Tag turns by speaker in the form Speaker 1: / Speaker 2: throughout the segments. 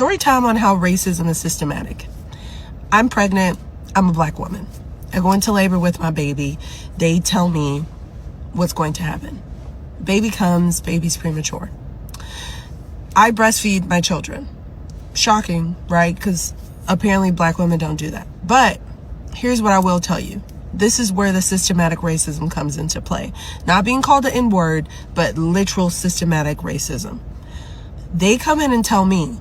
Speaker 1: Story time on how racism is systematic. I'm pregnant. I'm a black woman. I go into labor with my baby. They tell me what's going to happen. Baby comes, baby's premature. I breastfeed my children. Shocking, right? Because apparently black women don't do that. But here's what I will tell you. This is where the systematic racism comes into play. Not being called the N-word, but literal systematic racism. They come in and tell me,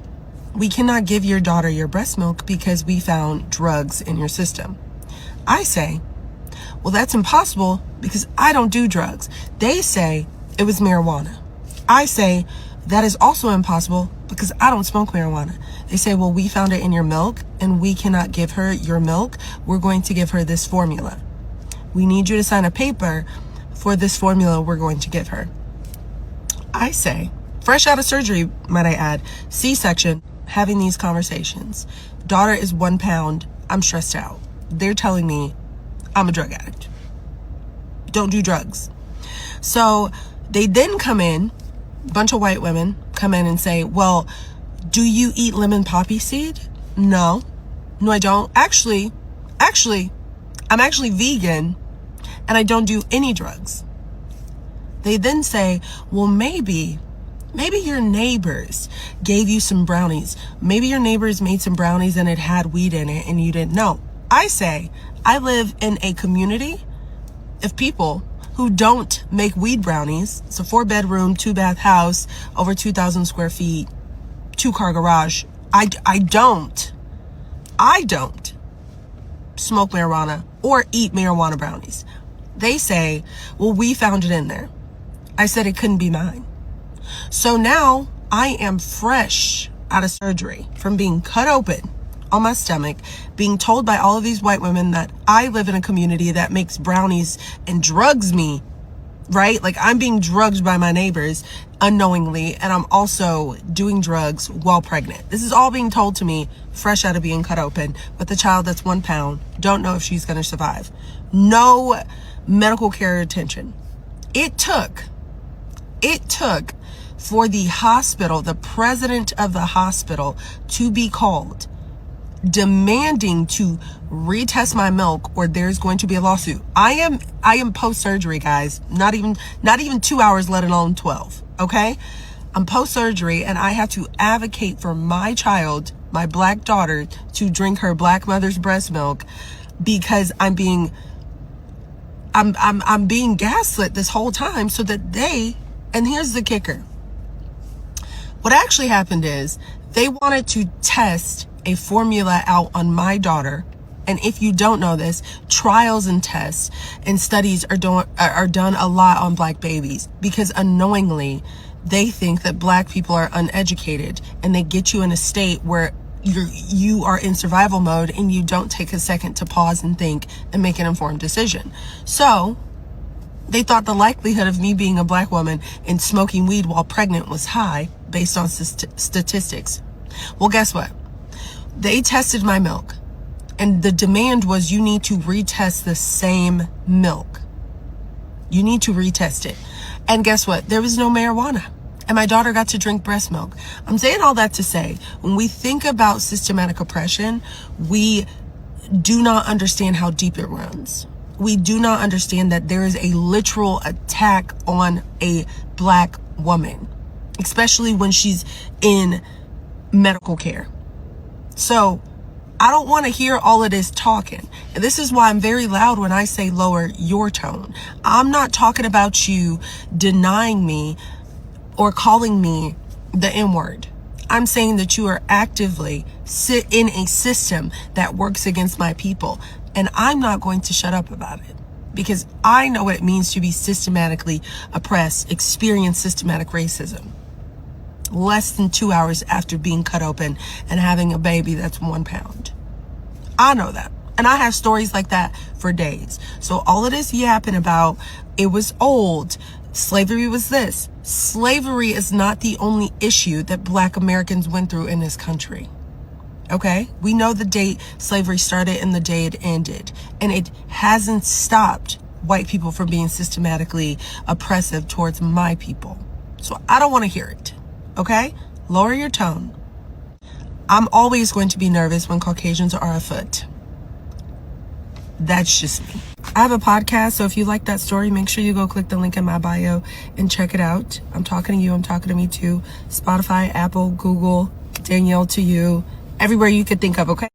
Speaker 1: we cannot give your daughter your breast milk because we found drugs in your system. I say, well, that's impossible because I don't do drugs. They say it was marijuana. I say that is also impossible because I don't smoke marijuana. They say, well, we found it in your milk and we cannot give her your milk. We're going to give her this formula. We need you to sign a paper for this formula we're going to give her. I say, fresh out of surgery, might I add, C-section, having these conversations. Daughter is 1 pound. I'm stressed out. They're telling me I'm a drug addict. Don't do drugs. So they then come in, bunch of white women come in and say, well, do you eat lemon poppy seed? No, I don't. Actually, I'm actually vegan and I don't do any drugs. They then say, well, maybe your neighbors gave you some brownies. Maybe your neighbors made some brownies and it had weed in it and you didn't know. I say, I live in a community of people who don't make weed brownies. It's a 4-bedroom, 2-bath house, over 2,000 square feet, 2-car garage. I don't smoke marijuana or eat marijuana brownies. They say, well, we found it in there. I said it couldn't be mine. So now I am fresh out of surgery from being cut open on my stomach, being told by all of these white women that I live in a community that makes brownies and drugs me, right? Like I'm being drugged by my neighbors unknowingly, and I'm also doing drugs while pregnant. This is all being told to me fresh out of being cut open with a child that's 1 pound. Don't know if she's going to survive. No medical care or attention. It took for the hospital, the president of the hospital, to be called, demanding to retest my milk or there's going to be a lawsuit. I am post-surgery, guys. Not even 2 hours, let alone 12. Okay? I'm post-surgery and I have to advocate for my child, my black daughter, to drink her black mother's breast milk because I'm being gaslit this whole time so that and here's the kicker. What actually happened is they wanted to test a formula out on my daughter. And if you don't know this, trials and tests and studies are done a lot on black babies because unknowingly they think that black people are uneducated and they get you in a state where you are in survival mode and you don't take a second to pause and think and make an informed decision. So they thought the likelihood of me being a black woman and smoking weed while pregnant was high based on statistics. Well, guess what? They tested my milk and the demand was you need to retest the same milk. You need to retest it. And guess what? There was no marijuana. And my daughter got to drink breast milk. I'm saying all that to say, when we think about systematic oppression, we do not understand how deep it runs. We do not understand that there is a literal attack on a black woman, especially when she's in medical care. So I don't want to hear all of this talking. And this is why I'm very loud when I say lower your tone. I'm not talking about you denying me or calling me the N-word. I'm saying that you are actively sit in a system that works against my people. And I'm not going to shut up about it because I know what it means to be systematically oppressed, experience systematic racism. Less than 2 hours after being cut open and having a baby that's 1 pound. I know that. And I have stories like that for days. So all of this yapping about it was old, slavery was this. Slavery is not the only issue that black Americans went through in this country. Okay? We know the date slavery started and the day it ended. And it hasn't stopped white people from being systematically oppressive towards my people. So I don't want to hear it. Okay? Lower your tone. I'm always going to be nervous when Caucasians are afoot. That's just me. I have a podcast, so if you like that story, make sure you go click the link in my bio and check it out. I'm talking to you. I'm talking to me too. Spotify, Apple, Google, Danielle to you, everywhere you could think of, okay?